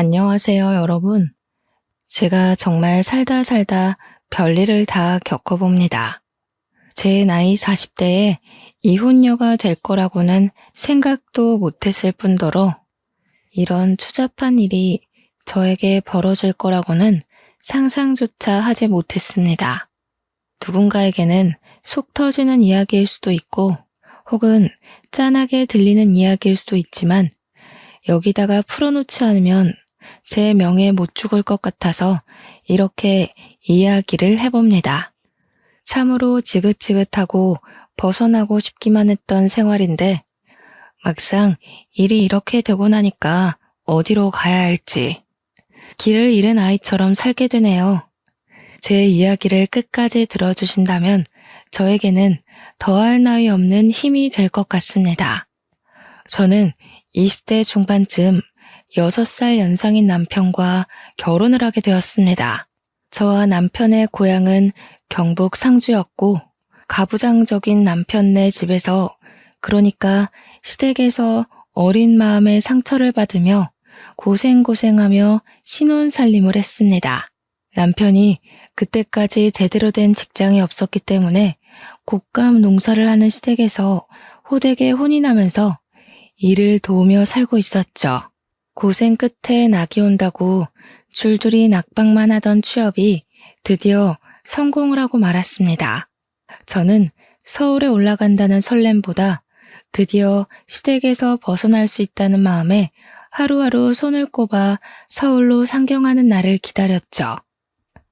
안녕하세요, 여러분. 제가 정말 살다 살다 별일을 다 겪어봅니다. 제 나이 40대에 이혼녀가 될 거라고는 생각도 못했을 뿐더러 이런 추잡한 일이 저에게 벌어질 거라고는 상상조차 하지 못했습니다. 누군가에게는 속 터지는 이야기일 수도 있고 혹은 짠하게 들리는 이야기일 수도 있지만 여기다가 풀어놓지 않으면 제 명예 못 죽을 것 같아서 이렇게 이야기를 해봅니다. 참으로 지긋지긋하고 벗어나고 싶기만 했던 생활인데 막상 일이 이렇게 되고 나니까 어디로 가야 할지 길을 잃은 아이처럼 살게 되네요. 제 이야기를 끝까지 들어주신다면 저에게는 더할 나위 없는 힘이 될 것 같습니다. 저는 20대 중반쯤 6살 연상인 남편과 결혼을 하게 되었습니다. 저와 남편의 고향은 경북 상주였고 가부장적인 남편네 집에서 그러니까 시댁에서 어린 마음에 상처를 받으며 고생고생하며 신혼살림을 했습니다. 남편이 그때까지 제대로 된 직장이 없었기 때문에 곶감 농사를 하는 시댁에서 호되게 혼이 나면서 일을 도우며 살고 있었죠. 고생 끝에 낙이 온다고 줄줄이 낙방만 하던 취업이 드디어 성공을 하고 말았습니다. 저는 서울에 올라간다는 설렘보다 드디어 시댁에서 벗어날 수 있다는 마음에 하루하루 손을 꼽아 서울로 상경하는 날을 기다렸죠.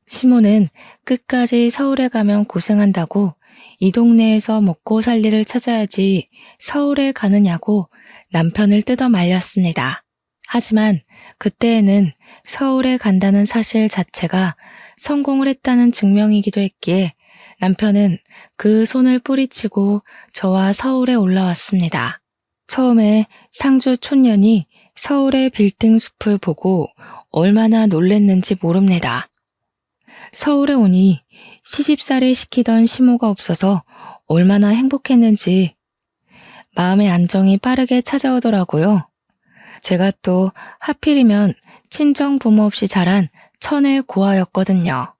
시모는 끝까지 서울에 가면 고생한다고 이 동네에서 먹고 살 일을 찾아야지 서울에 가느냐고 남편을 뜯어 말렸습니다. 하지만 그때에는 서울에 간다는 사실 자체가 성공을 했다는 증명이기도 했기에 남편은 그 손을 뿌리치고 저와 서울에 올라왔습니다. 처음에 상주 촌년이 서울의 빌딩 숲을 보고 얼마나 놀랬는지 모릅니다. 서울에 오니 시집살이 시키던 시모가 없어서 얼마나 행복했는지 마음의 안정이 빠르게 찾아오더라고요. 제가 또 하필이면 친정 부모 없이 자란 천의 고아였거든요.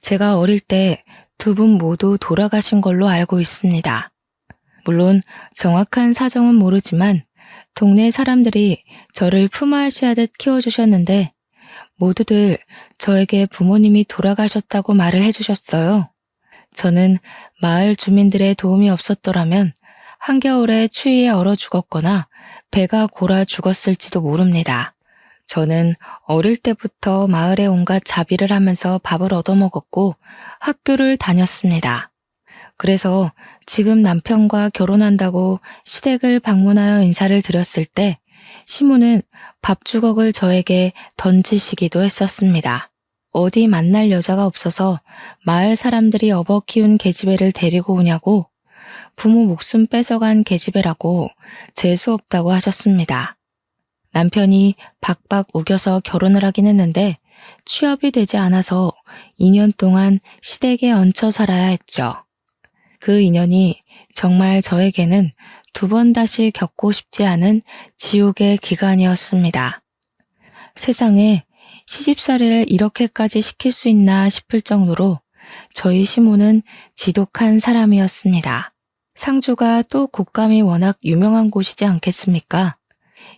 제가 어릴 때 두 분 모두 돌아가신 걸로 알고 있습니다. 물론 정확한 사정은 모르지만 동네 사람들이 저를 품앗이하듯 키워주셨는데 모두들 저에게 부모님이 돌아가셨다고 말을 해주셨어요. 저는 마을 주민들의 도움이 없었더라면 한겨울에 추위에 얼어 죽었거나 배가 골아 죽었을지도 모릅니다. 저는 어릴 때부터 마을에 온갖 자비를 하면서 밥을 얻어먹었고 학교를 다녔습니다. 그래서 지금 남편과 결혼한다고 시댁을 방문하여 인사를 드렸을 때 시모는 밥주걱을 저에게 던지시기도 했었습니다. 어디 만날 여자가 없어서 마을 사람들이 업어 키운 계집애를 데리고 오냐고 부모 목숨 뺏어간 계집애라고 재수없다고 하셨습니다. 남편이 박박 우겨서 결혼을 하긴 했는데 취업이 되지 않아서 2년 동안 시댁에 얹혀 살아야 했죠. 그 인연이 정말 저에게는 두 번 다시 겪고 싶지 않은 지옥의 기간이었습니다. 세상에 시집살이를 이렇게까지 시킬 수 있나 싶을 정도로 저희 시모는 지독한 사람이었습니다. 상주가 또 곶감이 워낙 유명한 곳이지 않겠습니까?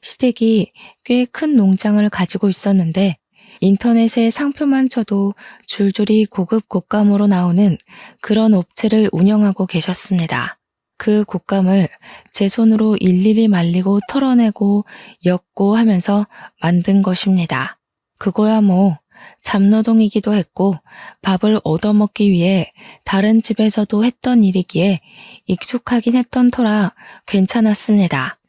시댁이 꽤 큰 농장을 가지고 있었는데 인터넷에 상표만 쳐도 줄줄이 고급 곶감으로 나오는 그런 업체를 운영하고 계셨습니다. 그 곶감을 제 손으로 일일이 말리고 털어내고 엮고 하면서 만든 것입니다. 그거야 뭐 잡노동이기도 했고 밥을 얻어먹기 위해 다른 집에서도 했던 일이기에 익숙하긴 했던 터라 괜찮았습니다.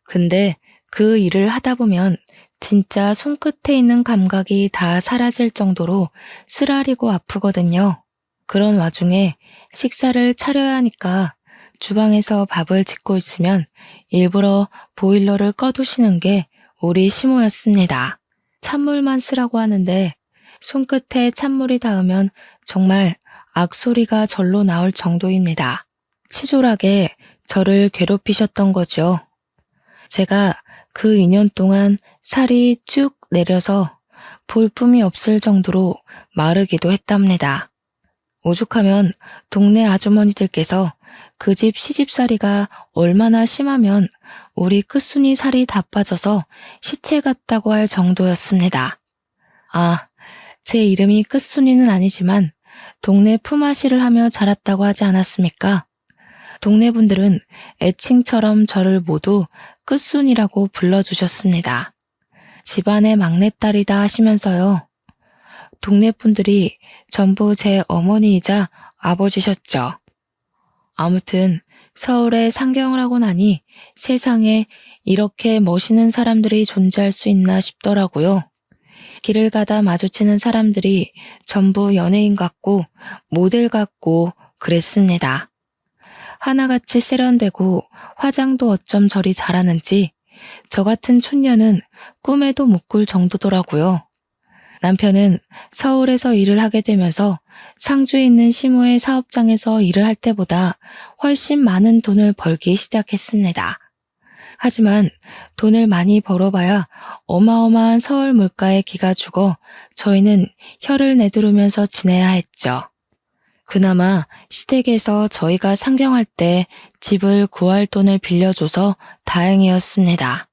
근데 그 일을 하다 보면 진짜 손끝에 있는 감각이 다 사라질 정도로 쓰라리고 아프거든요. 그런 와중에 식사를 차려야 하니까 주방에서 밥을 짓고 있으면 일부러 보일러를 꺼두시는 게 우리 시모였습니다. 찬물만 쓰라고 하는데 손끝에 찬물이 닿으면 정말 악소리가 절로 나올 정도입니다. 치졸하게 저를 괴롭히셨던 거죠. 제가 그 2년 동안 살이 쭉 내려서 볼품이 없을 정도로 마르기도 했답니다. 오죽하면 동네 아주머니들께서 그 집 시집살이가 얼마나 심하면 우리 끝순이 살이 다 빠져서 시체 같다고 할 정도였습니다. 아, 제 이름이 끝순이는 아니지만 동네 품앗이를 하며 자랐다고 하지 않았습니까? 동네 분들은 애칭처럼 저를 모두 끝순이라고 불러주셨습니다. 집안의 막내딸이다 하시면서요. 동네 분들이 전부 제 어머니이자 아버지셨죠. 아무튼 서울에 상경을 하고 나니 세상에 이렇게 멋있는 사람들이 존재할 수 있나 싶더라고요. 길을 가다 마주치는 사람들이 전부 연예인 같고 모델 같고 그랬습니다. 하나같이 세련되고 화장도 어쩜 저리 잘하는지 저 같은 촌년은 꿈에도 못 꿀 정도더라고요. 남편은 서울에서 일을 하게 되면서 상주에 있는 시모의 사업장에서 일을 할 때보다 훨씬 많은 돈을 벌기 시작했습니다. 하지만 돈을 많이 벌어봐야 어마어마한 서울 물가에 기가 죽어 저희는 혀를 내두르면서 지내야 했죠. 그나마 시댁에서 저희가 상경할 때 집을 구할 돈을 빌려줘서 다행이었습니다.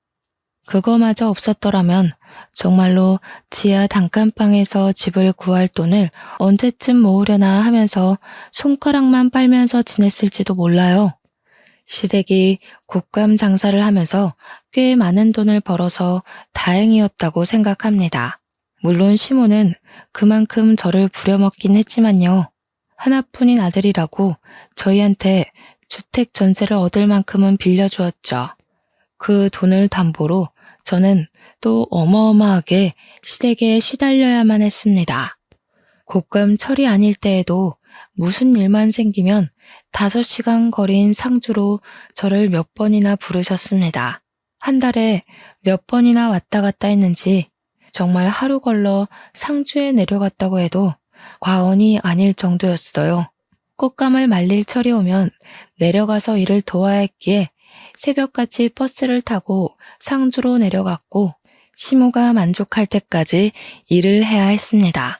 그거마저 없었더라면 정말로 지하 단칸방에서 집을 구할 돈을 언제쯤 모으려나 하면서 손가락만 빨면서 지냈을지도 몰라요. 시댁이 곶감 장사를 하면서 꽤 많은 돈을 벌어서 다행이었다고 생각합니다. 물론 시모는 그만큼 저를 부려먹긴 했지만요. 하나뿐인 아들이라고 저희한테 주택 전세를 얻을 만큼은 빌려주었죠. 그 돈을 담보로 저는 또 어마어마하게 시댁에 시달려야만 했습니다. 곶감 철이 아닐 때에도 무슨 일만 생기면 5시간 거리인 상주로 저를 몇 번이나 부르셨습니다. 한 달에 몇 번이나 왔다 갔다 했는지 정말 하루 걸러 상주에 내려갔다고 해도 과언이 아닐 정도였어요. 꽃감을 말릴 철이 오면 내려가서 일을 도와야 했기에 새벽같이 버스를 타고 상주로 내려갔고 시모가 만족할 때까지 일을 해야 했습니다.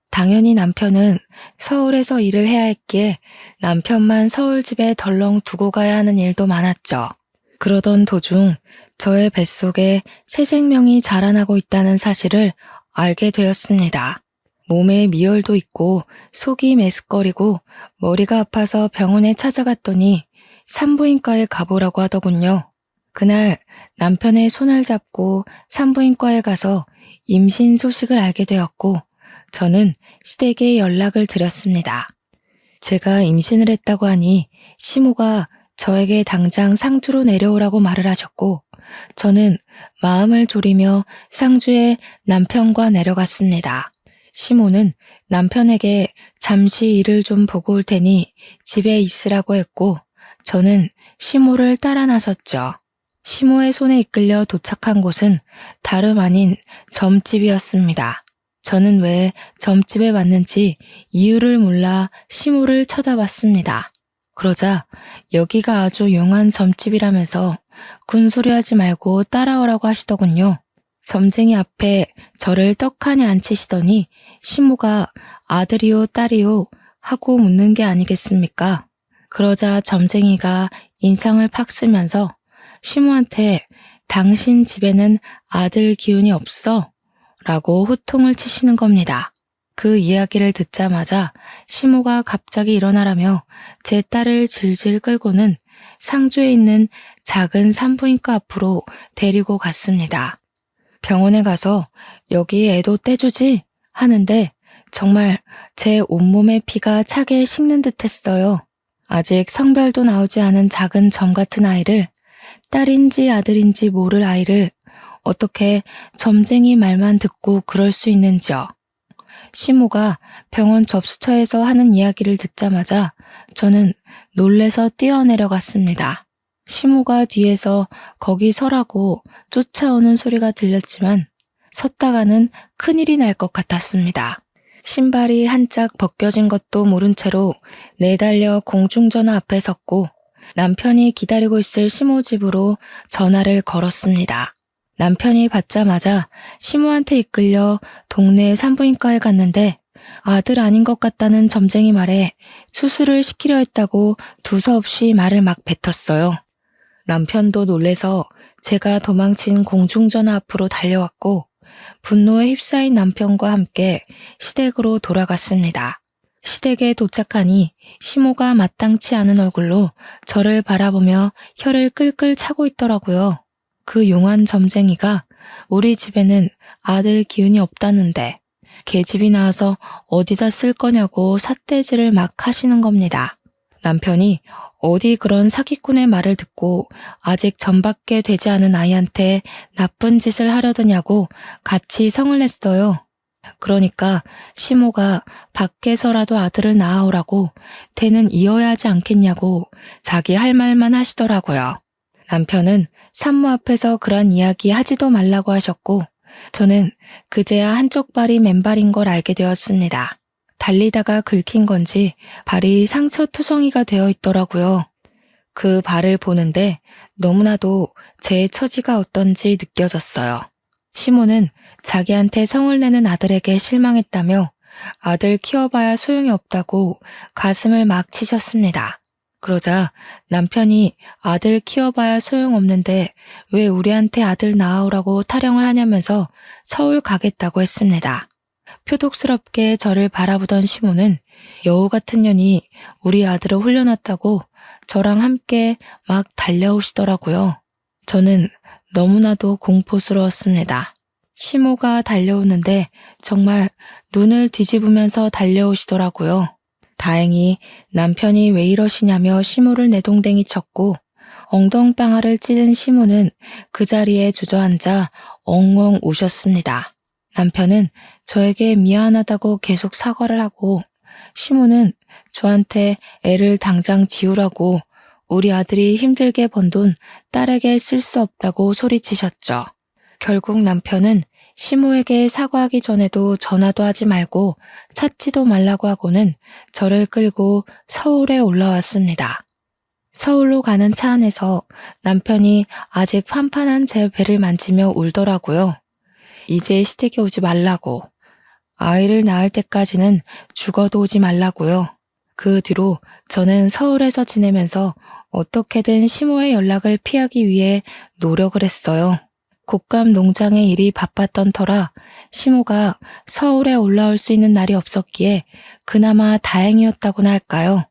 당연히 남편은 서울에서 일을 해야 했기에 남편만 서울집에 덜렁 두고 가야 하는 일도 많았죠. 그러던 도중 저의 뱃속에 새 생명이 자라나고 있다는 사실을 알게 되었습니다. 몸에 미열도 있고 속이 메스꺼리고 머리가 아파서 병원에 찾아갔더니 산부인과에 가보라고 하더군요. 그날 남편의 손을 잡고 산부인과에 가서 임신 소식을 알게 되었고 저는 시댁에 연락을 드렸습니다. 제가 임신을 했다고 하니 시모가 저에게 당장 상주로 내려오라고 말을 하셨고 저는 마음을 졸이며 상주에 남편과 내려갔습니다. 시모는 남편에게 잠시 일을 좀 보고 올 테니 집에 있으라고 했고 저는 시모를 따라 나섰죠. 시모의 손에 이끌려 도착한 곳은 다름 아닌 점집이었습니다. 저는 왜 점집에 왔는지 이유를 몰라 시모를 쳐다봤습니다. 그러자 여기가 아주 용한 점집이라면서 군소리하지 말고 따라오라고 하시더군요. 점쟁이 앞에 저를 떡하니 앉히시더니 시모가 아들이요 딸이요 하고 묻는 게 아니겠습니까? 그러자 점쟁이가 인상을 팍 쓰면서 시모한테 당신 집에는 아들 기운이 없어? 라고 호통을 치시는 겁니다. 그 이야기를 듣자마자 시모가 갑자기 일어나라며 제 딸을 질질 끌고는 상주에 있는 작은 산부인과 앞으로 데리고 갔습니다. 병원에 가서 여기 애도 떼주지? 하는데 정말 제 온몸의 피가 차게 식는 듯 했어요. 아직 성별도 나오지 않은 작은 점 같은 아이를, 딸인지 아들인지 모를 아이를 어떻게 점쟁이 말만 듣고 그럴 수 있는지요. 시모가 병원 접수처에서 하는 이야기를 듣자마자 저는 놀래서 뛰어내려갔습니다. 시모가 뒤에서 거기 서라고 쫓아오는 소리가 들렸지만 섰다가는 큰일이 날 것 같았습니다. 신발이 한짝 벗겨진 것도 모른 채로 내달려 공중전화 앞에 섰고 남편이 기다리고 있을 시모 집으로 전화를 걸었습니다. 남편이 받자마자 시모한테 이끌려 동네 산부인과에 갔는데 아들 아닌 것 같다는 점쟁이 말에 수술을 시키려 했다고 두서없이 말을 막 뱉었어요. 남편도 놀래서 제가 도망친 공중전화 앞으로 달려왔고 분노에 휩싸인 남편과 함께 시댁으로 돌아갔습니다. 시댁에 도착하니 시모가 마땅치 않은 얼굴로 저를 바라보며 혀를 끌끌 차고 있더라고요. 그 용한 점쟁이가 우리 집에는 아들 기운이 없다는데 계집이 나와서 어디다 쓸 거냐고 삿대질을 막 하시는 겁니다. 남편이 어디 그런 사기꾼의 말을 듣고 아직 전밖에 되지 않은 아이한테 나쁜 짓을 하려더냐고 같이 성을 냈어요. 그러니까 시모가 밖에서라도 아들을 낳아오라고 대는 이어야 하지 않겠냐고 자기 할 말만 하시더라고요. 남편은 산모 앞에서 그런 이야기 하지도 말라고 하셨고 저는 그제야 한쪽 발이 맨발인 걸 알게 되었습니다. 달리다가 긁힌 건지 발이 상처투성이가 되어 있더라고요. 그 발을 보는데 너무나도 제 처지가 어떤지 느껴졌어요. 시모는 자기한테 성을 내는 아들에게 실망했다며 아들 키워봐야 소용이 없다고 가슴을 막 치셨습니다. 그러자 남편이 아들 키워봐야 소용없는데 왜 우리한테 아들 낳아오라고 타령을 하냐면서 서울 가겠다고 했습니다. 표독스럽게 저를 바라보던 시모는 여우 같은 년이 우리 아들을 홀려놨다고 저랑 함께 막 달려오시더라고요. 저는 너무나도 공포스러웠습니다. 시모가 달려오는데 정말 눈을 뒤집으면서 달려오시더라고요. 다행히 남편이 왜 이러시냐며 시모를 내동댕이 쳤고 엉덩방아를 찌른 시모는 그 자리에 주저앉아 엉엉 우셨습니다. 남편은 저에게 미안하다고 계속 사과를 하고 시모는 저한테 애를 당장 지우라고 우리 아들이 힘들게 번 돈 딸에게 쓸 수 없다고 소리치셨죠. 결국 남편은 시모에게 사과하기 전에도 전화도 하지 말고 찾지도 말라고 하고는 저를 끌고 서울에 올라왔습니다. 서울로 가는 차 안에서 남편이 아직 판판한 제 배를 만지며 울더라고요. 이제 시댁에 오지 말라고. 아이를 낳을 때까지는 죽어도 오지 말라고요. 그 뒤로 저는 서울에서 지내면서 어떻게든 시모의 연락을 피하기 위해 노력을 했어요. 곶감 농장의 일이 바빴던 터라 시모가 서울에 올라올 수 있는 날이 없었기에 그나마 다행이었다고나 할까요.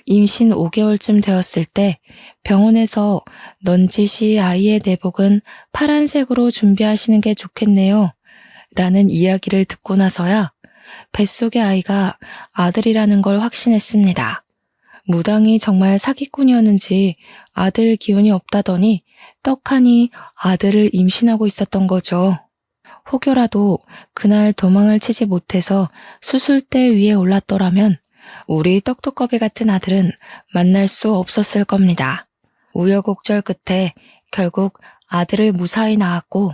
임신 5개월쯤 되었을 때 병원에서 넌지시 아이의 내복은 파란색으로 준비하시는 게 좋겠네요. 라는 이야기를 듣고 나서야 뱃속의 아이가 아들이라는 걸 확신했습니다. 무당이 정말 사기꾼이었는지 아들 기운이 없다더니 떡하니 아들을 임신하고 있었던 거죠. 혹여라도 그날 도망을 치지 못해서 수술대 위에 올랐더라면 우리 떡두꺼비 같은 아들은 만날 수 없었을 겁니다. 우여곡절 끝에 결국 아들을 무사히 낳았고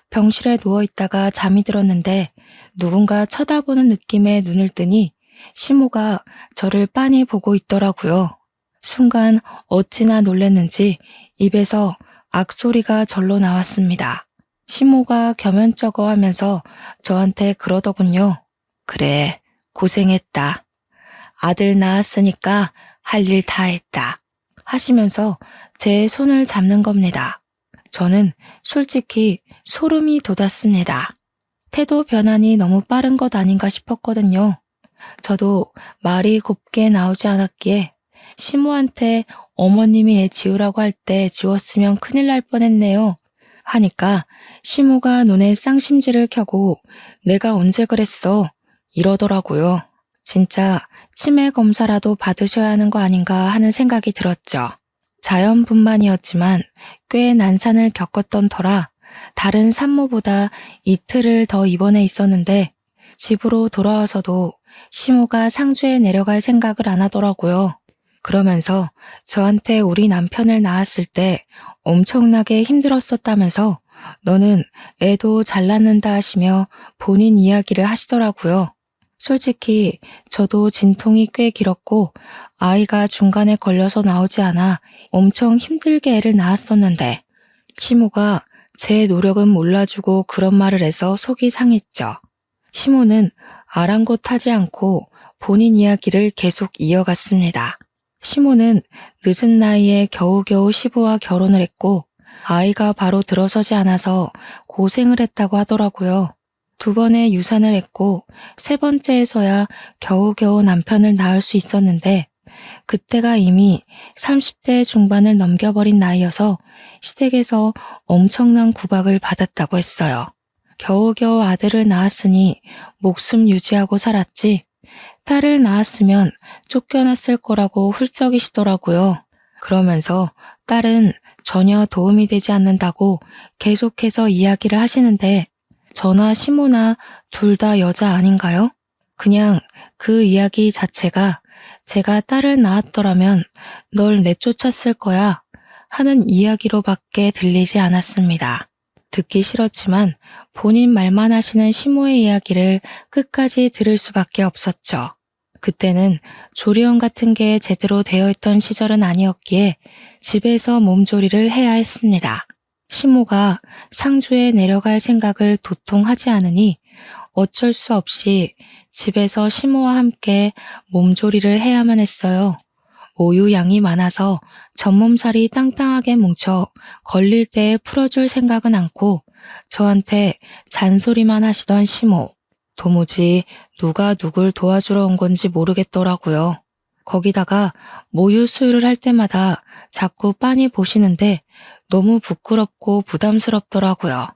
병실에 누워있다가 잠이 들었는데 누군가 쳐다보는 느낌에 눈을 뜨니 시모가 저를 빤히 보고 있더라고요. 순간 어찌나 놀랐는지 입에서 악소리가 절로 나왔습니다. 시모가 겸연쩍어 하면서 저한테 그러더군요. 그래, 고생했다. 아들 낳았으니까 할 일 다 했다. 하시면서 제 손을 잡는 겁니다. 저는 솔직히 소름이 돋았습니다. 태도 변환이 너무 빠른 것 아닌가 싶었거든요. 저도 말이 곱게 나오지 않았기에 시모한테 어머님이 애 지우라고 할 때 지웠으면 큰일 날 뻔했네요. 하니까 시모가 눈에 쌍심지를 켜고 내가 언제 그랬어? 이러더라고요. 진짜 치매 검사라도 받으셔야 하는 거 아닌가 하는 생각이 들었죠. 자연분만이었지만 꽤 난산을 겪었던 터라 다른 산모보다 이틀을 더 입원해 있었는데 집으로 돌아와서도 시모가 상주에 내려갈 생각을 안 하더라고요. 그러면서 저한테 우리 남편을 낳았을 때 엄청나게 힘들었었다면서 너는 애도 잘 낳는다 하시며 본인 이야기를 하시더라고요. 솔직히 저도 진통이 꽤 길었고 아이가 중간에 걸려서 나오지 않아 엄청 힘들게 애를 낳았었는데 시모가 제 노력은 몰라주고 그런 말을 해서 속이 상했죠. 시모는 아랑곳하지 않고 본인 이야기를 계속 이어갔습니다. 시모는 늦은 나이에 겨우겨우 시부와 결혼을 했고 아이가 바로 들어서지 않아서 고생을 했다고 하더라고요. 2번의 유산을 했고 3번째에서야 겨우겨우 남편을 낳을 수 있었는데 그때가 이미 30대 중반을 넘겨버린 나이여서 시댁에서 엄청난 구박을 받았다고 했어요. 겨우겨우 아들을 낳았으니 목숨 유지하고 살았지 딸을 낳았으면 쫓겨났을 거라고 훌쩍이시더라고요. 그러면서 딸은 전혀 도움이 되지 않는다고 계속해서 이야기를 하시는데 저나 시모나 둘 다 여자 아닌가요? 그냥 그 이야기 자체가 제가 딸을 낳았더라면 널 내쫓았을 거야 하는 이야기로밖에 들리지 않았습니다. 듣기 싫었지만 본인 말만 하시는 시모의 이야기를 끝까지 들을 수밖에 없었죠. 그때는 조리원 같은 게 제대로 되어 있던 시절은 아니었기에 집에서 몸조리를 해야 했습니다. 시모가 상주에 내려갈 생각을 도통 하지 않으니 어쩔 수 없이 집에서 시모와 함께 몸조리를 해야만 했어요. 모유 양이 많아서 전몸살이 땅땅하게 뭉쳐 걸릴 때 풀어줄 생각은 않고 저한테 잔소리만 하시던 시모. 도무지 누가 누굴 도와주러 온 건지 모르겠더라고요. 거기다가 모유 수유를 할 때마다 자꾸 빤히 보시는데 너무 부끄럽고 부담스럽더라고요.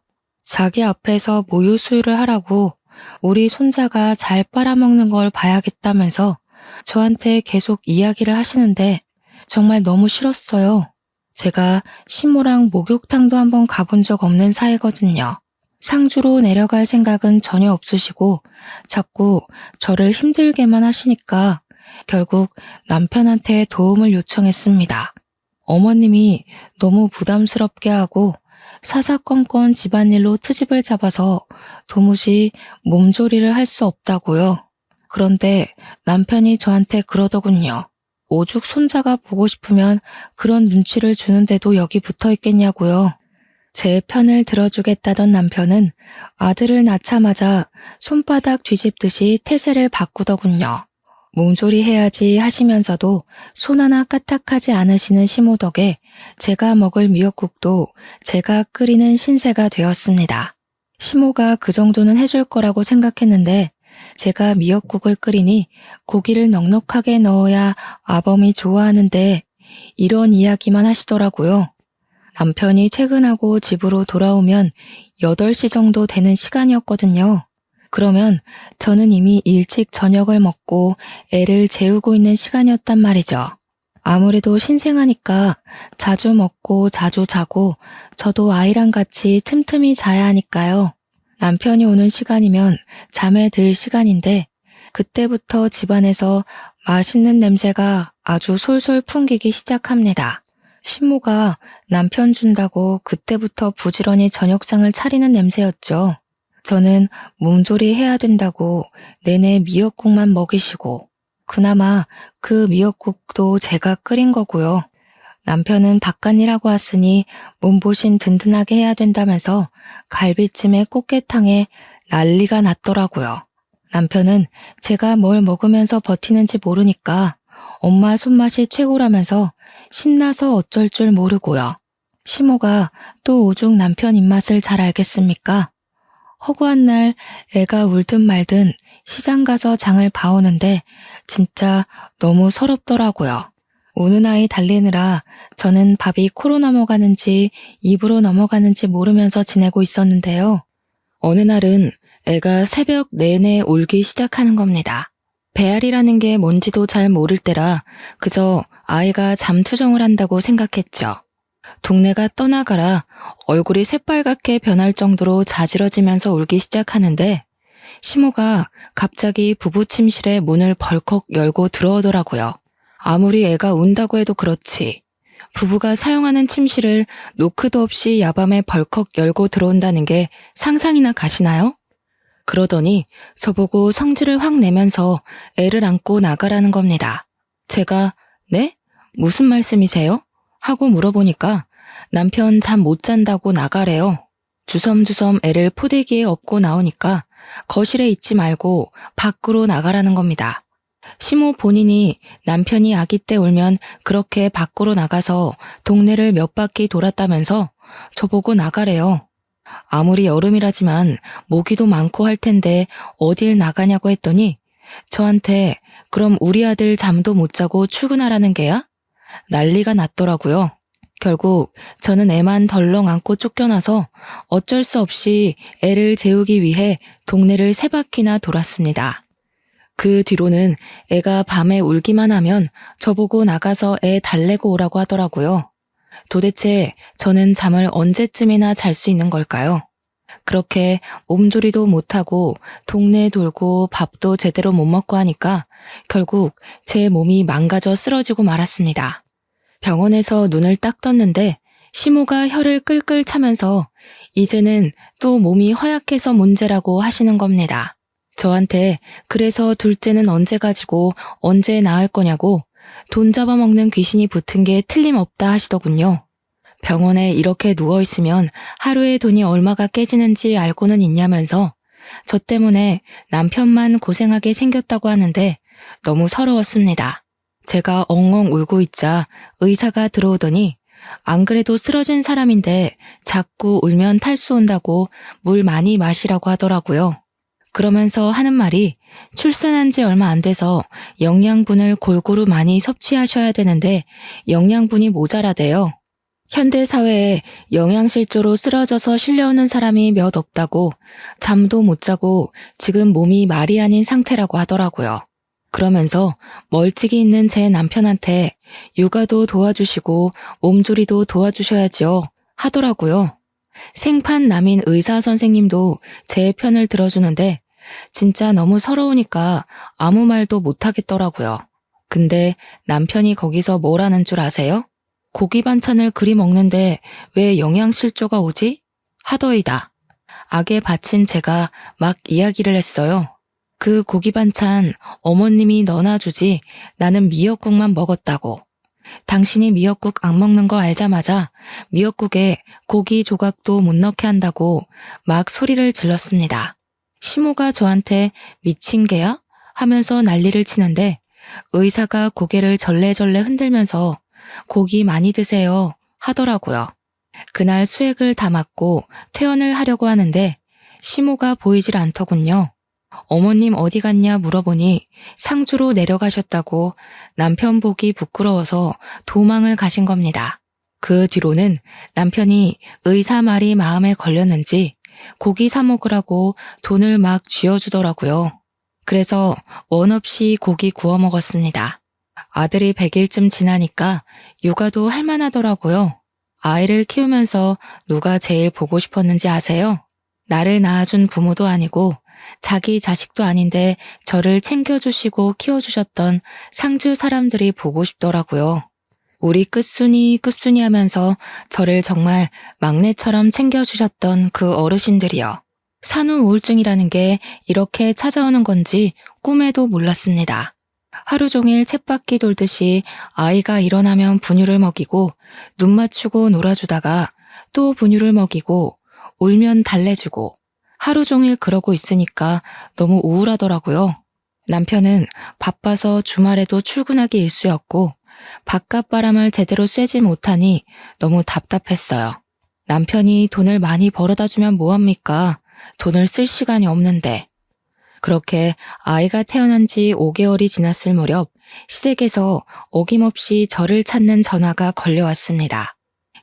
자기 앞에서 모유 수유를 하라고 우리 손자가 잘 빨아먹는 걸 봐야겠다면서 저한테 계속 이야기를 하시는데 정말 너무 싫었어요. 제가 시모랑 목욕탕도 한번 가본 적 없는 사이거든요. 상주로 내려갈 생각은 전혀 없으시고 자꾸 저를 힘들게만 하시니까 결국 남편한테 도움을 요청했습니다. 어머님이 너무 부담스럽게 하고 사사건건 집안일로 트집을 잡아서 도무지 몸조리를 할 수 없다고요. 그런데 남편이 저한테 그러더군요. 오죽 손자가 보고 싶으면 그런 눈치를 주는데도 여기 붙어 있겠냐고요. 제 편을 들어주겠다던 남편은 아들을 낳자마자 손바닥 뒤집듯이 태세를 바꾸더군요. 몸조리 해야지 하시면서도 손 하나 까딱하지 않으시는 시모 덕에 제가 먹을 미역국도 제가 끓이는 신세가 되었습니다. 시모가 그 정도는 해줄 거라고 생각했는데 제가 미역국을 끓이니 고기를 넉넉하게 넣어야 아범이 좋아하는데 이런 이야기만 하시더라고요. 남편이 퇴근하고 집으로 돌아오면 8시 정도 되는 시간이었거든요. 그러면 저는 이미 일찍 저녁을 먹고 애를 재우고 있는 시간이었단 말이죠. 아무래도 신생아니까 자주 먹고 자주 자고 저도 아이랑 같이 틈틈이 자야 하니까요. 남편이 오는 시간이면 잠에 들 시간인데 그때부터 집안에서 맛있는 냄새가 아주 솔솔 풍기기 시작합니다. 신모가 남편 준다고 그때부터 부지런히 저녁상을 차리는 냄새였죠. 저는 몸조리 해야 된다고 내내 미역국만 먹이시고 그나마 그 미역국도 제가 끓인 거고요. 남편은 바깥일하고 왔으니 몸보신 든든하게 해야 된다면서 갈비찜에 꽃게탕에 난리가 났더라고요. 남편은 제가 뭘 먹으면서 버티는지 모르니까 엄마 손맛이 최고라면서 신나서 어쩔 줄 모르고요. 시모가 또 오죽 남편 입맛을 잘 알겠습니까? 허구한 날 애가 울든 말든 시장 가서 장을 봐오는데 진짜 너무 서럽더라고요. 우는 아이 달래느라 저는 밥이 코로 넘어가는지 입으로 넘어가는지 모르면서 지내고 있었는데요. 어느 날은 애가 새벽 내내 울기 시작하는 겁니다. 배앓이라는 게 뭔지도 잘 모를 때라 그저 아이가 잠투정을 한다고 생각했죠. 동네가 떠나가라 얼굴이 새빨갛게 변할 정도로 자지러지면서 울기 시작하는데 시모가 갑자기 부부 침실에 문을 벌컥 열고 들어오더라고요. 아무리 애가 운다고 해도 그렇지. 부부가 사용하는 침실을 노크도 없이 야밤에 벌컥 열고 들어온다는 게 상상이나 가시나요? 그러더니 저보고 성질을 확 내면서 애를 안고 나가라는 겁니다. 제가 네? 무슨 말씀이세요? 하고 물어보니까 남편 잠 못 잔다고 나가래요. 주섬주섬 애를 포대기에 업고 나오니까 거실에 있지 말고 밖으로 나가라는 겁니다. 시모 본인이 남편이 아기 때 울면 그렇게 밖으로 나가서 동네를 몇 바퀴 돌았다면서 저보고 나가래요. 아무리 여름이라지만 모기도 많고 할 텐데 어딜 나가냐고 했더니 저한테 그럼 우리 아들 잠도 못 자고 출근하라는 게야? 난리가 났더라고요. 결국 저는 애만 덜렁 안고 쫓겨나서 어쩔 수 없이 애를 재우기 위해 동네를 세 바퀴나 돌았습니다. 그 뒤로는 애가 밤에 울기만 하면 저보고 나가서 애 달래고 오라고 하더라고요. 도대체 저는 잠을 언제쯤이나 잘 수 있는 걸까요? 그렇게 몸조리도 못하고 동네 돌고 밥도 제대로 못 먹고 하니까 결국 제 몸이 망가져 쓰러지고 말았습니다. 병원에서 눈을 딱 떴는데 시모가 혀를 끌끌 차면서 이제는 또 몸이 허약해서 문제라고 하시는 겁니다. 저한테 그래서 둘째는 언제 가지고 언제 낳을 거냐고 돈 잡아먹는 귀신이 붙은 게 틀림없다 하시더군요. 병원에 이렇게 누워있으면 하루에 돈이 얼마가 깨지는지 알고는 있냐면서 저 때문에 남편만 고생하게 생겼다고 하는데 너무 서러웠습니다. 제가 엉엉 울고 있자 의사가 들어오더니 안 그래도 쓰러진 사람인데 자꾸 울면 탈수 온다고 물 많이 마시라고 하더라고요. 그러면서 하는 말이 출산한 지 얼마 안 돼서 영양분을 골고루 많이 섭취하셔야 되는데 영양분이 모자라대요. 현대 사회에 영양실조로 쓰러져서 실려오는 사람이 몇 없다고 잠도 못 자고 지금 몸이 말이 아닌 상태라고 하더라고요. 그러면서 멀찍이 있는 제 남편한테 육아도 도와주시고 몸조리도 도와주셔야지요 하더라고요. 생판 남인 의사 선생님도 제 편을 들어주는데 진짜 너무 서러우니까 아무 말도 못 하겠더라고요. 근데 남편이 거기서 뭘 하는 줄 아세요? 고기 반찬을 그리 먹는데 왜 영양실조가 오지? 하더이다. 악에 바친 제가 막 이야기를 했어요. 그 고기 반찬 어머님이 넣어놔 주지 나는 미역국만 먹었다고. 당신이 미역국 안 먹는 거 알자마자 미역국에 고기 조각도 못 넣게 한다고 막 소리를 질렀습니다. 시모가 저한테 미친 개야? 하면서 난리를 치는데 의사가 고개를 절레절레 흔들면서 고기 많이 드세요 하더라고요. 그날 수액을 다 맞고 퇴원을 하려고 하는데 시모가 보이질 않더군요. 어머님 어디 갔냐 물어보니 상주로 내려가셨다고 남편 보기 부끄러워서 도망을 가신 겁니다. 그 뒤로는 남편이 의사 말이 마음에 걸렸는지 고기 사 먹으라고 돈을 막 쥐어주더라고요. 그래서 원 없이 고기 구워 먹었습니다. 아들이 100일쯤 지나니까 육아도 할만하더라고요. 아이를 키우면서 누가 제일 보고 싶었는지 아세요? 나를 낳아준 부모도 아니고 자기 자식도 아닌데 저를 챙겨주시고 키워주셨던 상주 사람들이 보고 싶더라고요. 우리 끝순이 끝순이 하면서 저를 정말 막내처럼 챙겨주셨던 그 어르신들이요. 산후 우울증이라는 게 이렇게 찾아오는 건지 꿈에도 몰랐습니다. 하루 종일 쳇바퀴 돌듯이 아이가 일어나면 분유를 먹이고 눈 맞추고 놀아주다가 또 분유를 먹이고 울면 달래주고 하루 종일 그러고 있으니까 너무 우울하더라고요. 남편은 바빠서 주말에도 출근하기 일쑤였고 바깥 바람을 제대로 쐬지 못하니 너무 답답했어요. 남편이 돈을 많이 벌어다 주면 뭐합니까? 돈을 쓸 시간이 없는데. 그렇게 아이가 태어난 지 5개월이 지났을 무렵 시댁에서 어김없이 저를 찾는 전화가 걸려왔습니다.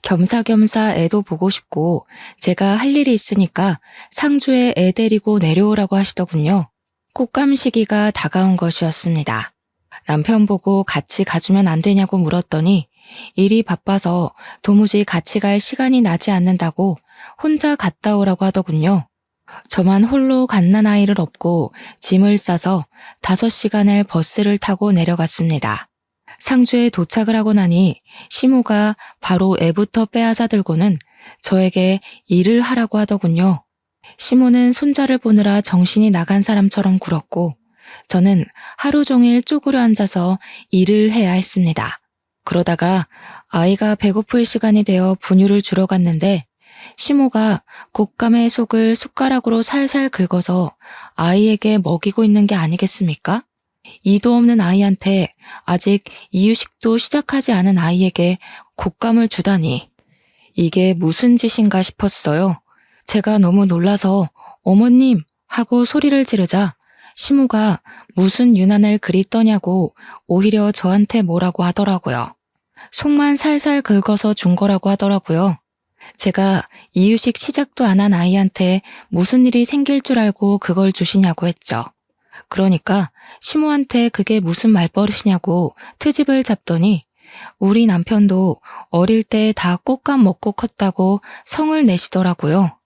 겸사겸사 애도 보고 싶고 제가 할 일이 있으니까 상주에 애 데리고 내려오라고 하시더군요. 꽃감 시기가 다가온 것이었습니다. 남편 보고 같이 가주면 안 되냐고 물었더니 일이 바빠서 도무지 같이 갈 시간이 나지 않는다고 혼자 갔다 오라고 하더군요. 저만 홀로 갓난아이를 업고 짐을 싸서 5시간을 버스를 타고 내려갔습니다. 상주에 도착을 하고 나니 시모가 바로 애부터 빼앗아 들고는 저에게 일을 하라고 하더군요. 시모는 손자를 보느라 정신이 나간 사람처럼 굴었고 저는 하루 종일 쪼그려 앉아서 일을 해야 했습니다. 그러다가 아이가 배고플 시간이 되어 분유를 주러 갔는데 시모가 곶감의 속을 숟가락으로 살살 긁어서 아이에게 먹이고 있는 게 아니겠습니까? 이도 없는 아이한테 아직 이유식도 시작하지 않은 아이에게 곶감을 주다니. 이게 무슨 짓인가 싶었어요. 제가 너무 놀라서 어머님 하고 소리를 지르자 시모가 무슨 유난을 그리 떠냐고 오히려 저한테 뭐라고 하더라고요. 속만 살살 긁어서 준 거라고 하더라고요. 제가 이유식 시작도 안 한 아이한테 무슨 일이 생길 줄 알고 그걸 주시냐고 했죠. 그러니까 시모한테 그게 무슨 말버릇이냐고 트집을 잡더니 우리 남편도 어릴 때 다 곶감 먹고 컸다고 성을 내시더라고요.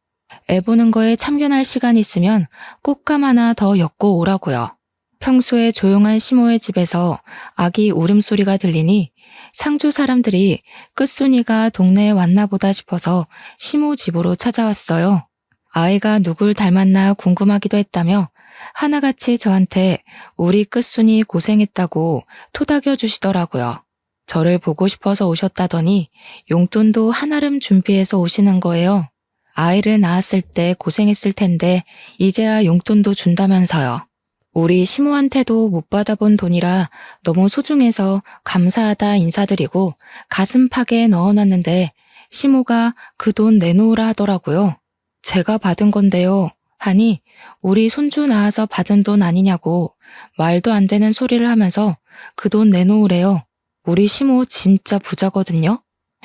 애 보는 거에 참견할 시간 있으면 곶감 하나 더 엮고 오라고요. 평소에 조용한 시모의 집에서 아기 울음소리가 들리니 상주 사람들이 끝순이가 동네에 왔나 보다 싶어서 시모 집으로 찾아왔어요. 아이가 누굴 닮았나 궁금하기도 했다며 하나같이 저한테 우리 끝순이 고생했다고 토닥여 주시더라고요. 저를 보고 싶어서 오셨다더니 용돈도 한아름 준비해서 오시는 거예요. 아이를 낳았을 때 고생했을 텐데 이제야 용돈도 준다면서요. 우리 시모한테도 못 받아본 돈이라 너무 소중해서 감사하다 인사드리고 가슴팍에 넣어놨는데 시모가 그 돈 내놓으라 하더라고요. 제가 받은 건데요. 하니 우리 손주 낳아서 받은 돈 아니냐고 말도 안 되는 소리를 하면서 그 돈 내놓으래요. 우리 시모 진짜 부자거든요.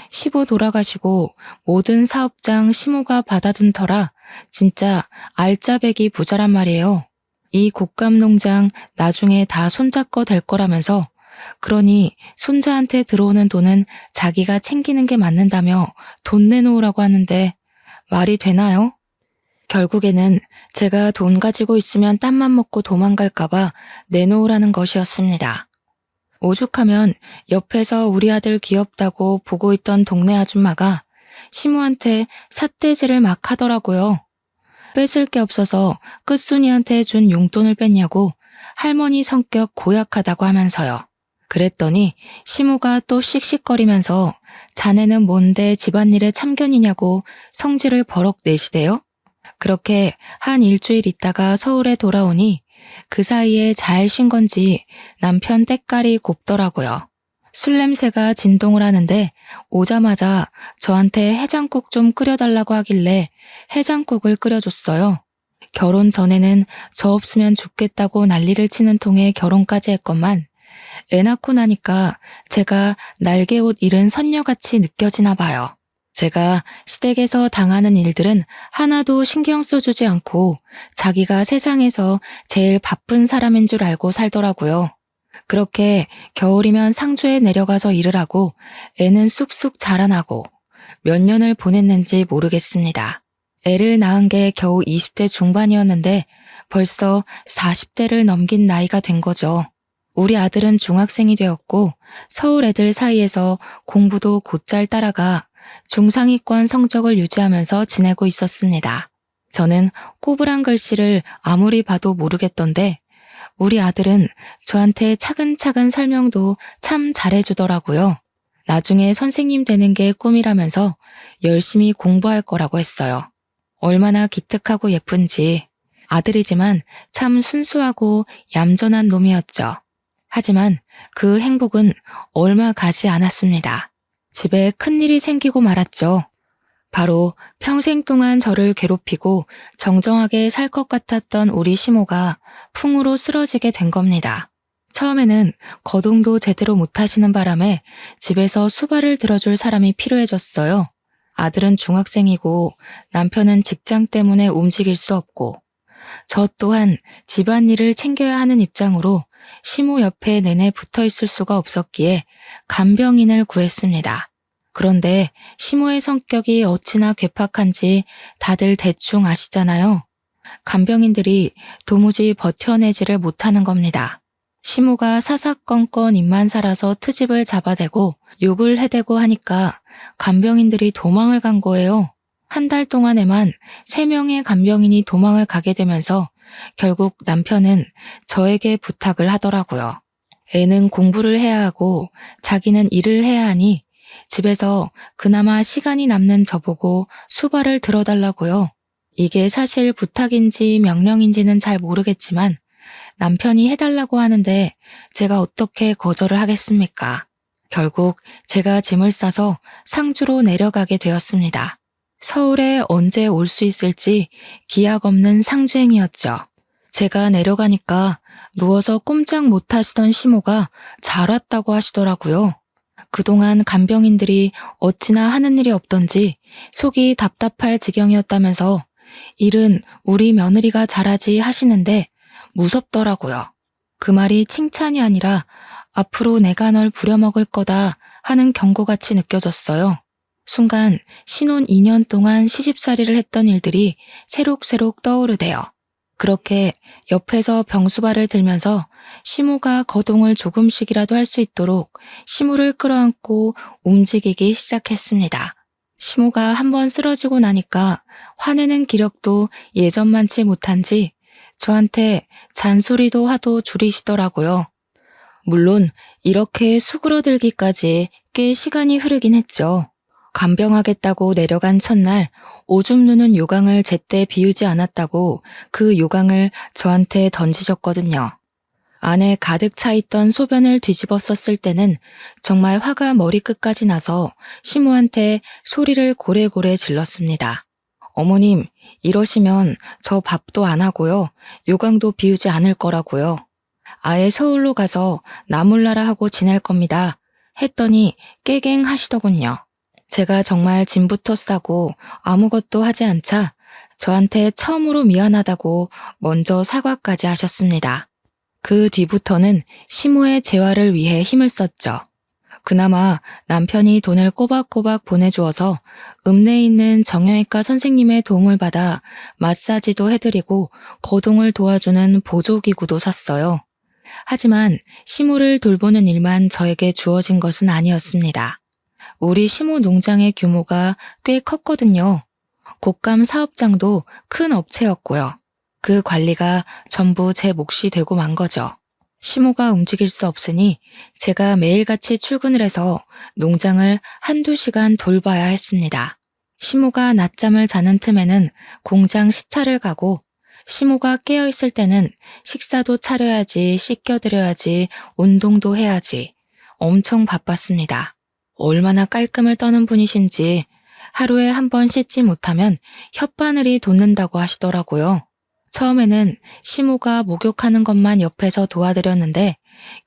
시부 돌아가시고 모든 사업장 시모가 받아둔 터라 진짜 알짜배기 부자란 말이에요. 이 곶감 농장 나중에 다 손자 거 될 거라면서 그러니 손자한테 들어오는 돈은 자기가 챙기는 게 맞는다며 돈 내놓으라고 하는데 말이 되나요? 결국에는 제가 돈 가지고 있으면 땀만 먹고 도망갈까봐 내놓으라는 것이었습니다. 오죽하면 옆에서 우리 아들 귀엽다고 보고 있던 동네 아줌마가 시모한테 삿대질을 막 하더라고요. 뺏을 게 없어서 끝순이한테 준 용돈을 뺐냐고 할머니 성격 고약하다고 하면서요. 그랬더니 시모가 또 씩씩거리면서 자네는 뭔데 집안일에 참견이냐고 성질을 버럭 내시대요. 그렇게 한 일주일 있다가 서울에 돌아오니 그 사이에 잘 쉰 건지 남편 때깔이 곱더라고요. 술 냄새가 진동을 하는데 오자마자 저한테 해장국 좀 끓여달라고 하길래 해장국을 끓여줬어요. 결혼 전에는 저 없으면 죽겠다고 난리를 치는 통에 결혼까지 했건만 애 낳고 나니까 제가 날개옷 잃은 선녀같이 느껴지나 봐요. 제가 시댁에서 당하는 일들은 하나도 신경 써주지 않고 자기가 세상에서 제일 바쁜 사람인 줄 알고 살더라고요. 그렇게 겨울이면 상주에 내려가서 일을 하고 애는 쑥쑥 자라나고 몇 년을 보냈는지 모르겠습니다. 애를 낳은 게 겨우 20대 중반이었는데 벌써 40대를 넘긴 나이가 된 거죠. 우리 아들은 중학생이 되었고 서울 애들 사이에서 공부도 곧잘 따라가 중상위권 성적을 유지하면서 지내고 있었습니다. 저는 꼬부랑 글씨를 아무리 봐도 모르겠던데 우리 아들은 저한테 차근차근 설명도 참 잘해주더라고요. 나중에 선생님 되는 게 꿈이라면서 열심히 공부할 거라고 했어요. 얼마나 기특하고 예쁜지. 아들이지만 참 순수하고 얌전한 놈이었죠. 하지만 그 행복은 얼마 가지 않았습니다. 집에 큰일이 생기고 말았죠. 바로 평생 동안 저를 괴롭히고 정정하게 살 것 같았던 우리 시모가 풍으로 쓰러지게 된 겁니다. 처음에는 거동도 제대로 못하시는 바람에 집에서 수발을 들어줄 사람이 필요해졌어요. 아들은 중학생이고 남편은 직장 때문에 움직일 수 없고 저 또한 집안일을 챙겨야 하는 입장으로 시모 옆에 내내 붙어 있을 수가 없었기에 간병인을 구했습니다. 그런데 시모의 성격이 어찌나 괴팍한지 다들 대충 아시잖아요. 간병인들이 도무지 버텨내지를 못하는 겁니다. 시모가 사사건건 입만 살아서 트집을 잡아대고 욕을 해대고 하니까 간병인들이 도망을 간 거예요. 한 달 동안에만 3명의 간병인이 도망을 가게 되면서 결국 남편은 저에게 부탁을 하더라고요. 애는 공부를 해야 하고 자기는 일을 해야 하니 집에서 그나마 시간이 남는 저보고 수발을 들어달라고요. 이게 사실 부탁인지 명령인지는 잘 모르겠지만 남편이 해달라고 하는데 제가 어떻게 거절을 하겠습니까? 결국 제가 짐을 싸서 상주로 내려가게 되었습니다. 서울에 언제 올 수 있을지 기약 없는 상주행이었죠. 제가 내려가니까 누워서 꼼짝 못 하시던 시모가 잘 왔다고 하시더라고요. 그동안 간병인들이 어찌나 하는 일이 없던지 속이 답답할 지경이었다면서 일은 우리 며느리가 잘하지 하시는데 무섭더라고요. 그 말이 칭찬이 아니라 앞으로 내가 널 부려먹을 거다 하는 경고같이 느껴졌어요. 순간 신혼 2년 동안 시집살이를 했던 일들이 새록새록 떠오르대요. 그렇게 옆에서 병수발을 들면서 시모가 거동을 조금씩이라도 할 수 있도록 시모를 끌어안고 움직이기 시작했습니다. 시모가 한번 쓰러지고 나니까 화내는 기력도 예전만치 못한지 저한테 잔소리도 하도 줄이시더라고요. 물론 이렇게 수그러들기까지 꽤 시간이 흐르긴 했죠. 간병하겠다고 내려간 첫날 오줌 누는 요강을 제때 비우지 않았다고 그 요강을 저한테 던지셨거든요. 안에 가득 차 있던 소변을 뒤집어 썼을 때는 정말 화가 머리끝까지 나서 시모한테 소리를 고래고래 질렀습니다. 어머님, 이러시면 저 밥도 안 하고요. 요강도 비우지 않을 거라고요. 아예 서울로 가서 나몰라라 하고 지낼 겁니다. 했더니 깨갱 하시더군요. 제가 정말 짐부터 싸고 아무것도 하지 않자 저한테 처음으로 미안하다고 먼저 사과까지 하셨습니다. 그 뒤부터는 시모의 재활을 위해 힘을 썼죠. 그나마 남편이 돈을 꼬박꼬박 보내주어서 읍내에 있는 정형외과 선생님의 도움을 받아 마사지도 해드리고 거동을 도와주는 보조기구도 샀어요. 하지만 시모를 돌보는 일만 저에게 주어진 것은 아니었습니다. 우리 시모 농장의 규모가 꽤 컸거든요. 곶감 사업장도 큰 업체였고요. 그 관리가 전부 제 몫이 되고 만 거죠. 시모가 움직일 수 없으니 제가 매일같이 출근을 해서 농장을 한두 시간 돌봐야 했습니다. 시모가 낮잠을 자는 틈에는 공장 시차를 가고 시모가 깨어있을 때는 식사도 차려야지, 씻겨드려야지, 운동도 해야지. 엄청 바빴습니다. 얼마나 깔끔을 떠는 분이신지 하루에 한 번 씻지 못하면 혓바늘이 돋는다고 하시더라고요. 처음에는 시모가 목욕하는 것만 옆에서 도와드렸는데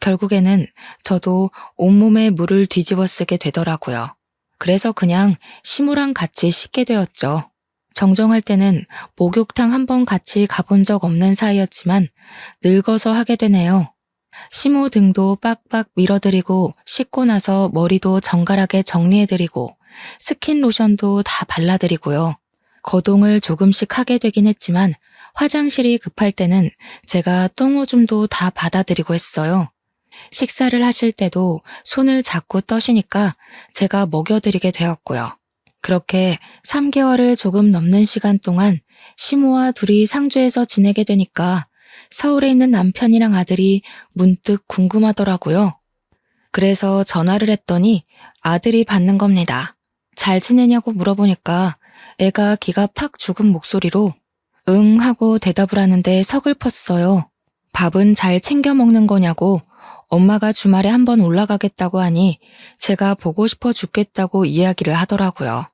결국에는 저도 온몸에 물을 뒤집어 쓰게 되더라고요. 그래서 그냥 시모랑 같이 씻게 되었죠. 정정할 때는 목욕탕 한 번 같이 가본 적 없는 사이였지만 늙어서 하게 되네요. 시모 등도 빡빡 밀어드리고 씻고 나서 머리도 정갈하게 정리해드리고 스킨 로션도 다 발라드리고요. 거동을 조금씩 하게 되긴 했지만 화장실이 급할 때는 제가 똥오줌도 다 받아드리고 했어요. 식사를 하실 때도 손을 자꾸 떠시니까 제가 먹여드리게 되었고요. 그렇게 3개월을 조금 넘는 시간 동안 시모와 둘이 상주에서 지내게 되니까 서울에 있는 남편이랑 아들이 문득 궁금하더라고요. 그래서 전화를 했더니 아들이 받는 겁니다. 잘 지내냐고 물어보니까 애가 기가 팍 죽은 목소리로 응 하고 대답을 하는데 서글펐어요. 밥은 잘 챙겨 먹는 거냐고 엄마가 주말에 한번 올라가겠다고 하니 제가 보고 싶어 죽겠다고 이야기를 하더라고요.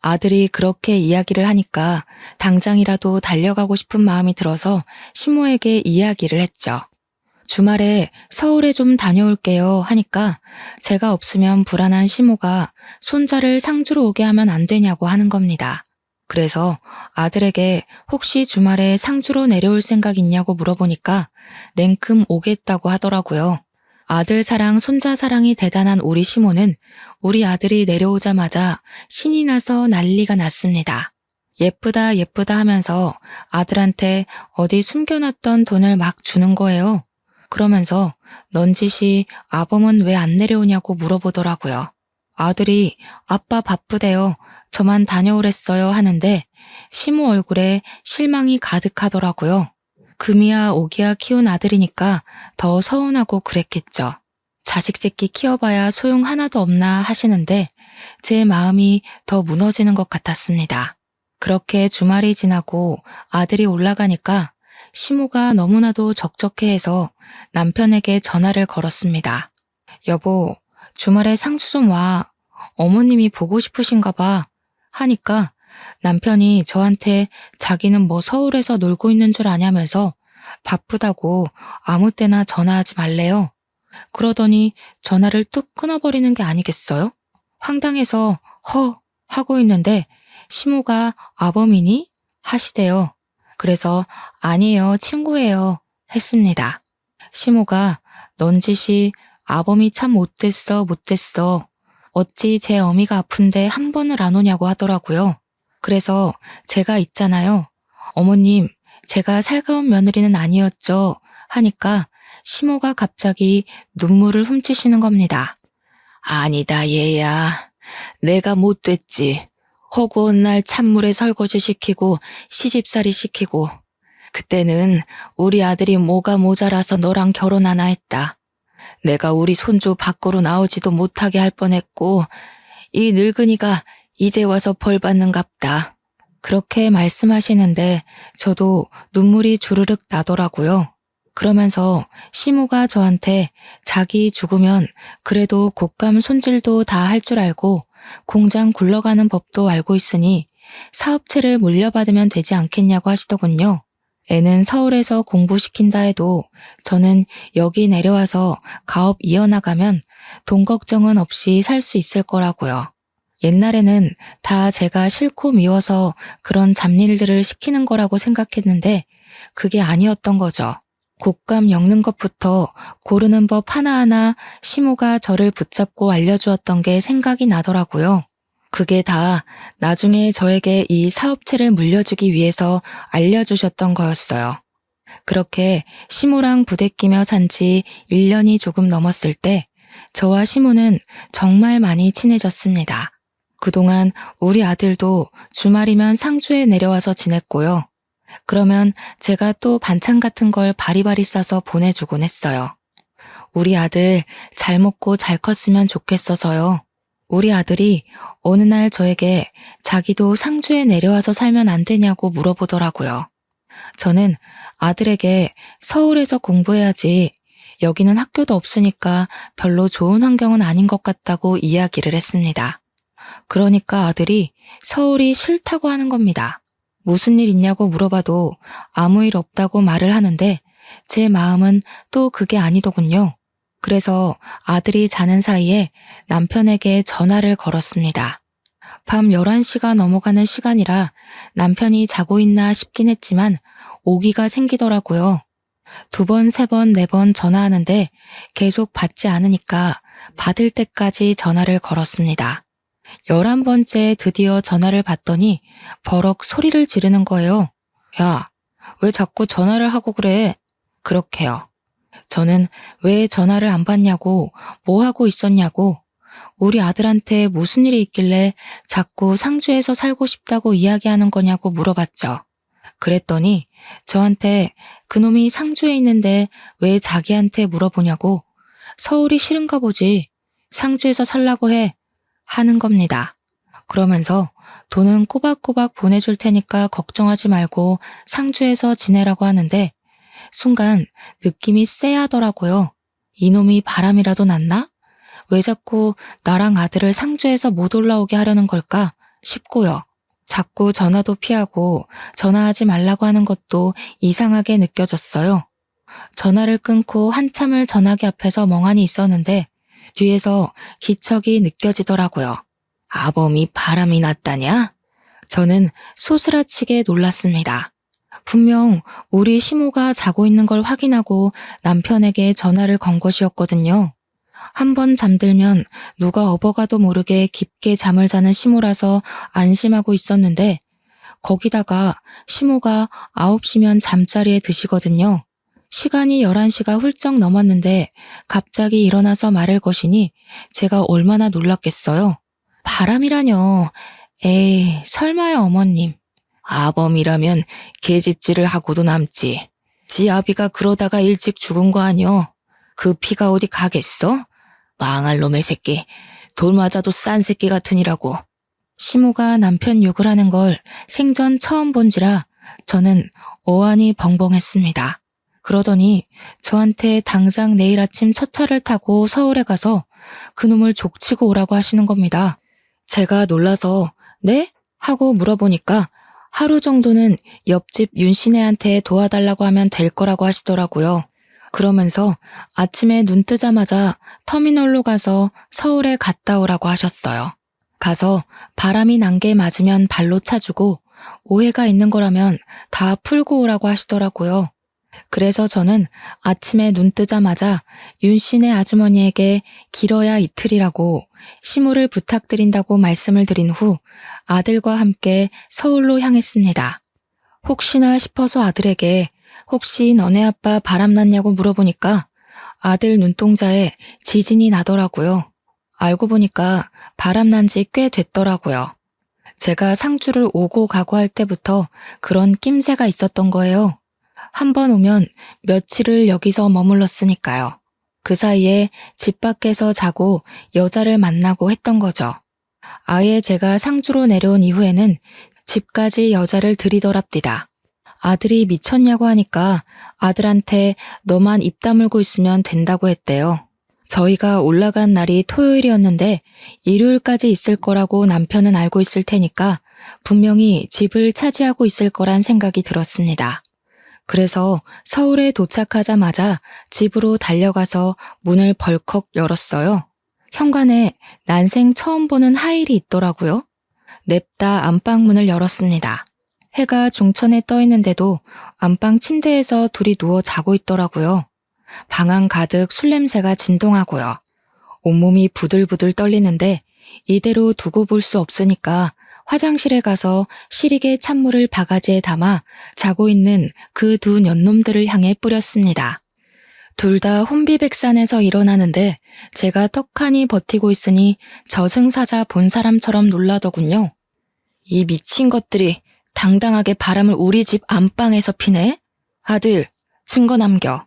아들이 그렇게 이야기를 하니까 당장이라도 달려가고 싶은 마음이 들어서 시모에게 이야기를 했죠. 주말에 서울에 좀 다녀올게요 하니까 제가 없으면 불안한 시모가 손자를 상주로 오게 하면 안 되냐고 하는 겁니다. 그래서 아들에게 혹시 주말에 상주로 내려올 생각 있냐고 물어보니까 냉큼 오겠다고 하더라고요. 아들 사랑, 손자 사랑이 대단한 우리 시모는 우리 아들이 내려오자마자 신이 나서 난리가 났습니다. 예쁘다 예쁘다 하면서 아들한테 어디 숨겨놨던 돈을 막 주는 거예요. 그러면서 넌지시 아범은 왜 안 내려오냐고 물어보더라고요. 아들이 아빠 바쁘대요. 저만 다녀오랬어요 하는데 시모 얼굴에 실망이 가득하더라고요. 금이야 오기야 키운 아들이니까 더 서운하고 그랬겠죠. 자식 새끼 키워봐야 소용 하나도 없나 하시는데 제 마음이 더 무너지는 것 같았습니다. 그렇게 주말이 지나고 아들이 올라가니까 시모가 너무나도 적적해해서 남편에게 전화를 걸었습니다. 여보, 주말에 상주 좀 와. 어머님이 보고 싶으신가 봐. 하니까 남편이 저한테 자기는 뭐 서울에서 놀고 있는 줄 아냐면서 바쁘다고 아무 때나 전화하지 말래요. 그러더니 전화를 뚝 끊어버리는 게 아니겠어요? 황당해서 하고 있는데 시모가 아범이니? 하시대요. 그래서 아니에요, 친구예요. 했습니다. 시모가 넌지시 아범이 참 못됐어. 어찌 제 어미가 아픈데 한 번을 안 오냐고 하더라고요. 그래서 제가 있잖아요. 어머님, 제가 살가운 며느리는 아니었죠. 하니까 시모가 갑자기 눈물을 훔치시는 겁니다. 아니다, 얘야. 내가 못됐지. 허구한 날 찬물에 설거지 시키고 시집살이 시키고 그때는 우리 아들이 뭐가 모자라서 너랑 결혼하나 했다. 내가 우리 손주 밖으로 나오지도 못하게 할 뻔했고 이 늙은이가 이제 와서 벌 받는갑다. 그렇게 말씀하시는데 저도 눈물이 주르륵 나더라고요. 그러면서 시모가 저한테 자기 죽으면 그래도 곶감 손질도 다 할 줄 알고 공장 굴러가는 법도 알고 있으니 사업체를 물려받으면 되지 않겠냐고 하시더군요. 애는 서울에서 공부시킨다 해도 저는 여기 내려와서 가업 이어나가면 돈 걱정은 없이 살 수 있을 거라고요. 옛날에는 다 제가 싫고 미워서 그런 잡일들을 시키는 거라고 생각했는데 그게 아니었던 거죠. 곶감 엮는 것부터 고르는 법 하나하나 시모가 저를 붙잡고 알려주었던 게 생각이 나더라고요. 그게 다 나중에 저에게 이 사업체를 물려주기 위해서 알려주셨던 거였어요. 그렇게 시모랑 부대끼며 산 지 1년이 조금 넘었을 때 저와 시모는 정말 많이 친해졌습니다. 그동안 우리 아들도 주말이면 상주에 내려와서 지냈고요. 그러면 제가 또 반찬 같은 걸 바리바리 싸서 보내주곤 했어요. 우리 아들 잘 먹고 잘 컸으면 좋겠어서요. 우리 아들이 어느 날 저에게 자기도 상주에 내려와서 살면 안 되냐고 물어보더라고요. 저는 아들에게 서울에서 공부해야지. 여기는 학교도 없으니까 별로 좋은 환경은 아닌 것 같다고 이야기를 했습니다. 그러니까 아들이 서울이 싫다고 하는 겁니다. 무슨 일 있냐고 물어봐도 아무 일 없다고 말을 하는데 제 마음은 또 그게 아니더군요. 그래서 아들이 자는 사이에 남편에게 전화를 걸었습니다. 밤 11시가 넘어가는 시간이라 남편이 자고 있나 싶긴 했지만 오기가 생기더라고요. 2번, 3번, 4번 전화하는데 계속 받지 않으니까 받을 때까지 전화를 걸었습니다. 11번째 드디어 전화를 받더니 버럭 소리를 지르는 거예요. 야, 왜 자꾸 전화를 하고 그래? 그렇게요. 저는 왜 전화를 안 받냐고, 뭐 하고 있었냐고, 우리 아들한테 무슨 일이 있길래 자꾸 상주에서 살고 싶다고 이야기하는 거냐고 물어봤죠. 그랬더니 저한테 그놈이 상주에 있는데 왜 자기한테 물어보냐고, 서울이 싫은가 보지, 상주에서 살라고 해, 하는 겁니다. 그러면서 돈은 꼬박꼬박 보내줄 테니까 걱정하지 말고 상주에서 지내라고 하는데 순간 느낌이 쎄하더라고요. 이놈이 바람이라도 났나? 왜 자꾸 나랑 아들을 상주에서 못 올라오게 하려는 걸까 싶고요. 자꾸 전화도 피하고 전화하지 말라고 하는 것도 이상하게 느껴졌어요. 전화를 끊고 한참을 전화기 앞에서 멍하니 있었는데 뒤에서 기척이 느껴지더라고요. 아범이 바람이 났다냐? 저는 소스라치게 놀랐습니다. 분명 우리 시모가 자고 있는 걸 확인하고 남편에게 전화를 건 것이었거든요. 한 번 잠들면 누가 업어가도 모르게 깊게 잠을 자는 시모라서 안심하고 있었는데 거기다가 시모가 9시면 잠자리에 드시거든요. 시간이 11시가 훌쩍 넘었는데 갑자기 일어나서 말을 거시니 제가 얼마나 놀랐겠어요. 바람이라뇨. 에이, 설마요 어머님. 아범이라면 계집질을 하고도 남지. 지 아비가 그러다가 일찍 죽은 거 아니여. 그 피가 어디 가겠어? 망할 놈의 새끼. 돌 맞아도 싼 새끼 같으니라고. 시모가 남편 욕을 하는 걸 생전 처음 본지라 저는 어안이 벙벙했습니다. 그러더니 저한테 당장 내일 아침 첫 차를 타고 서울에 가서 그놈을 족치고 오라고 하시는 겁니다. 제가 놀라서 네? 하고 물어보니까 하루 정도는 옆집 윤씨네한테 도와달라고 하면 될 거라고 하시더라고요. 그러면서 아침에 눈 뜨자마자 터미널로 가서 서울에 갔다 오라고 하셨어요. 가서 바람이 난 게 맞으면 발로 차주고 오해가 있는 거라면 다 풀고 오라고 하시더라고요. 그래서 저는 아침에 눈 뜨자마자 윤씨네 아주머니에게 길어야 이틀이라고 시무를 부탁드린다고 말씀을 드린 후 아들과 함께 서울로 향했습니다. 혹시나 싶어서 아들에게 혹시 너네 아빠 바람났냐고 물어보니까 아들 눈동자에 지진이 나더라고요. 알고 보니까 바람난 지 꽤 됐더라고요. 제가 상주를 오고 가고 할 때부터 그런 낌새가 있었던 거예요. 한 번 오면 며칠을 여기서 머물렀으니까요. 그 사이에 집 밖에서 자고 여자를 만나고 했던 거죠. 아예 제가 상주로 내려온 이후에는 집까지 여자를 들이더랍디다. 아들이 미쳤냐고 하니까 아들한테 너만 입 다물고 있으면 된다고 했대요. 저희가 올라간 날이 토요일이었는데 일요일까지 있을 거라고 남편은 알고 있을 테니까 분명히 집을 차지하고 있을 거란 생각이 들었습니다. 그래서 서울에 도착하자마자 집으로 달려가서 문을 벌컥 열었어요. 현관에 난생 처음 보는 하일이 있더라고요. 냅다 안방 문을 열었습니다. 해가 중천에 떠 있는데도 안방 침대에서 둘이 누워 자고 있더라고요. 방안 가득 술 냄새가 진동하고요. 온몸이 부들부들 떨리는데 이대로 두고 볼 수 없으니까 화장실에 가서 시리게 찬물을 바가지에 담아 자고 있는 그 두 년놈들을 향해 뿌렸습니다. 둘 다 혼비백산에서 일어나는데 제가 떡하니 버티고 있으니 저승사자 본 사람처럼 놀라더군요. 이 미친 것들이 당당하게 바람을 우리 집 안방에서 피네? 아들, 증거 남겨.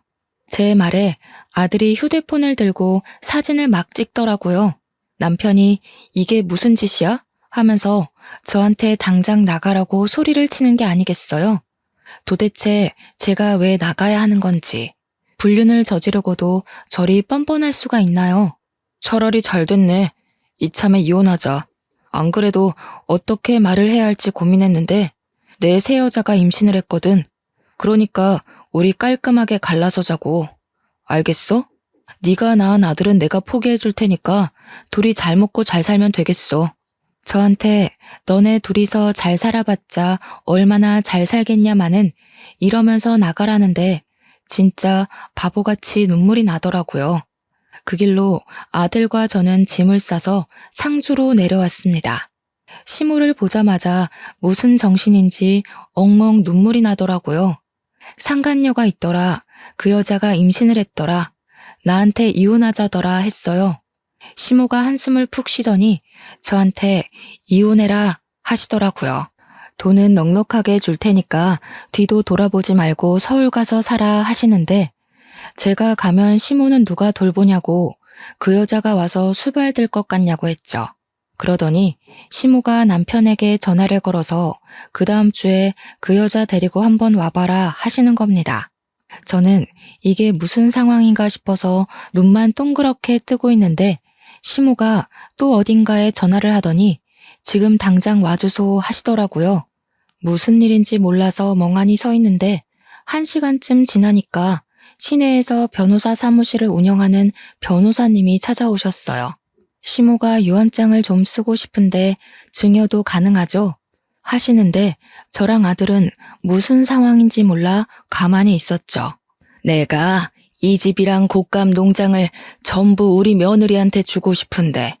제 말에 아들이 휴대폰을 들고 사진을 막 찍더라고요. 남편이 이게 무슨 짓이야? 하면서 저한테 당장 나가라고 소리를 치는 게 아니겠어요? 도대체 제가 왜 나가야 하는 건지, 불륜을 저지르고도 저리 뻔뻔할 수가 있나요? 차라리 잘 됐네. 이참에 이혼하자. 안 그래도 어떻게 말을 해야 할지 고민했는데 내 새 여자가 임신을 했거든. 그러니까 우리 깔끔하게 갈라서 자고. 알겠어? 네가 낳은 아들은 내가 포기해 줄 테니까 둘이 잘 먹고 잘 살면 되겠어. 저한테 너네 둘이서 잘 살아봤자 얼마나 잘 살겠냐마는 이러면서 나가라는데 진짜 바보같이 눈물이 나더라고요. 그 길로 아들과 저는 짐을 싸서 상주로 내려왔습니다. 시무를 보자마자 무슨 정신인지 엉엉 눈물이 나더라고요. 상간녀가 있더라. 그 여자가 임신을 했더라. 나한테 이혼하자더라 했어요. 시모가 한숨을 푹 쉬더니 저한테 이혼해라 하시더라고요. 돈은 넉넉하게 줄 테니까 뒤도 돌아보지 말고 서울 가서 살아 하시는데 제가 가면 시모는 누가 돌보냐고 그 여자가 와서 수발될 것 같냐고 했죠. 그러더니 시모가 남편에게 전화를 걸어서 그 다음 주에 그 여자 데리고 한번 와봐라 하시는 겁니다. 저는 이게 무슨 상황인가 싶어서 눈만 동그랗게 뜨고 있는데 시모가 또 어딘가에 전화를 하더니 지금 당장 와주소 하시더라고요. 무슨 일인지 몰라서 멍하니 서 있는데 1시간쯤 지나니까 시내에서 변호사 사무실을 운영하는 변호사님이 찾아오셨어요. 시모가 유언장을 좀 쓰고 싶은데 증여도 가능하죠? 하시는데 저랑 아들은 무슨 상황인지 몰라 가만히 있었죠. 내가 이 집이랑 곡감 농장을 전부 우리 며느리한테 주고 싶은데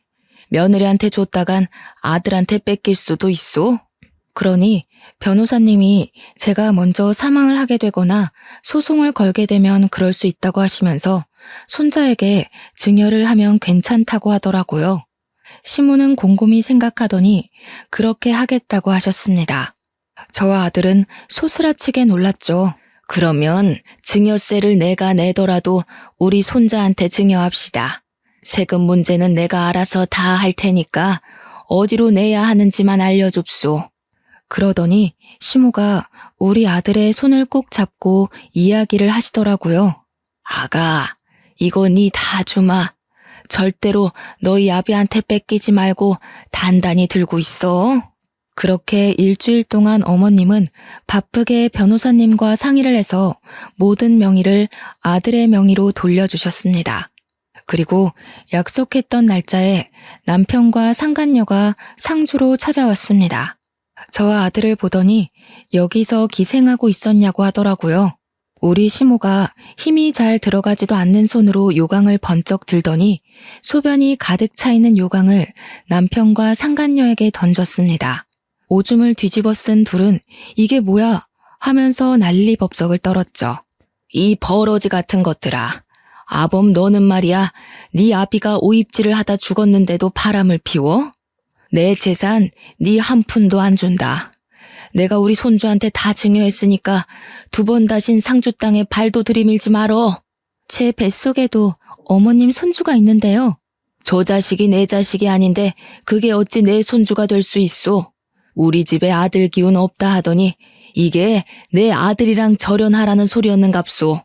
며느리한테 줬다간 아들한테 뺏길 수도 있소? 그러니 변호사님이 제가 먼저 사망을 하게 되거나 소송을 걸게 되면 그럴 수 있다고 하시면서 손자에게 증여를 하면 괜찮다고 하더라고요. 시모는 곰곰이 생각하더니 그렇게 하겠다고 하셨습니다. 저와 아들은 소스라치게 놀랐죠. 그러면 증여세를 내가 내더라도 우리 손자한테 증여합시다. 세금 문제는 내가 알아서 다 할 테니까 어디로 내야 하는지만 알려줍소. 그러더니 시모가 우리 아들의 손을 꼭 잡고 이야기를 하시더라고요. 아가, 이거 니 다 주마. 절대로 너희 아비한테 뺏기지 말고 단단히 들고 있어. 그렇게 일주일 동안 어머님은 바쁘게 변호사님과 상의를 해서 모든 명의를 아들의 명의로 돌려주셨습니다. 그리고 약속했던 날짜에 남편과 상간녀가 상주로 찾아왔습니다. 저와 아들을 보더니 여기서 기생하고 있었냐고 하더라고요. 우리 시모가 힘이 잘 들어가지도 않는 손으로 요강을 번쩍 들더니 소변이 가득 차 있는 요강을 남편과 상간녀에게 던졌습니다. 오줌을 뒤집어 쓴 둘은 이게 뭐야 하면서 난리법석을 떨었죠. 이 버러지 같은 것들아. 아범 너는 말이야. 네 아비가 오입질을 하다 죽었는데도 바람을 피워? 내 재산 네 한 푼도 안 준다. 내가 우리 손주한테 다 증여했으니까 2번 다신 상주 땅에 발도 들이밀지 말어. 제 뱃속에도 어머님 손주가 있는데요. 저 자식이 내 자식이 아닌데 그게 어찌 내 손주가 될 수 있소. 우리 집에 아들 기운 없다 하더니 이게 내 아들이랑 절연하라는 소리였는갑소.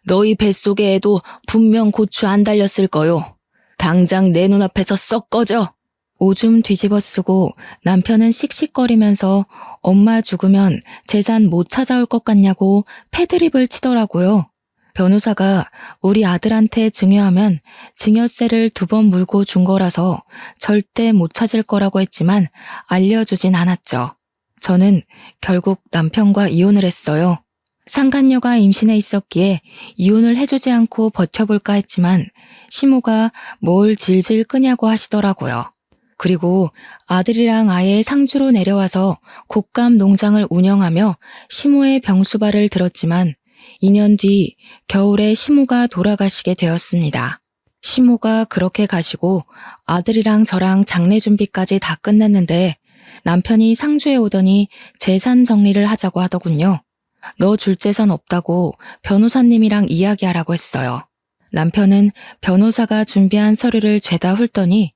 너희 뱃속에 애도 분명 고추 안 달렸을 거요. 당장 내 눈앞에서 썩 꺼져. 오줌 뒤집어 쓰고 남편은 씩씩거리면서 엄마 죽으면 재산 못 찾아올 것 같냐고 패드립을 치더라고요. 변호사가 우리 아들한테 증여하면 증여세를 2번 물고 준 거라서 절대 못 찾을 거라고 했지만 알려주진 않았죠. 저는 결국 남편과 이혼을 했어요. 상간녀가 임신해 있었기에 이혼을 해주지 않고 버텨볼까 했지만 시모가 뭘 질질 끄냐고 하시더라고요. 그리고 아들이랑 아예 상주로 내려와서 곶감 농장을 운영하며 시모의 병수발을 들었지만 2년 뒤 겨울에 시모가 돌아가시게 되었습니다. 시모가 그렇게 가시고 아들이랑 저랑 장례 준비까지 다 끝냈는데 남편이 상주에 오더니 재산 정리를 하자고 하더군요. 너 줄 재산 없다고 변호사님이랑 이야기하라고 했어요. 남편은 변호사가 준비한 서류를 죄다 훑더니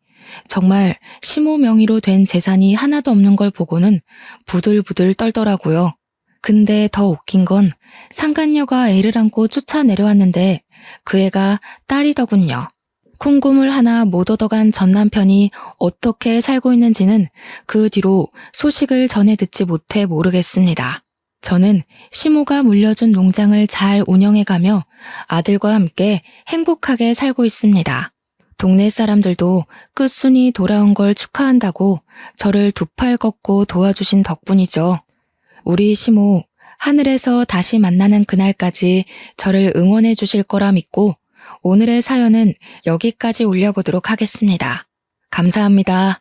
정말 시모 명의로 된 재산이 하나도 없는 걸 보고는 부들부들 떨더라고요. 근데 더 웃긴 건 상간녀가 애를 안고 쫓아 내려왔는데 그 애가 딸이더군요. 콩고물 하나 못 얻어간 전 남편이 어떻게 살고 있는지는 그 뒤로 소식을 전해 듣지 못해 모르겠습니다. 저는 시모가 물려준 농장을 잘 운영해가며 아들과 함께 행복하게 살고 있습니다. 동네 사람들도 끝순이 돌아온 걸 축하한다고 저를 2팔 걷고 도와주신 덕분이죠. 우리 시모 하늘에서 다시 만나는 그날까지 저를 응원해 주실 거라 믿고 오늘의 사연은 여기까지 올려보도록 하겠습니다. 감사합니다.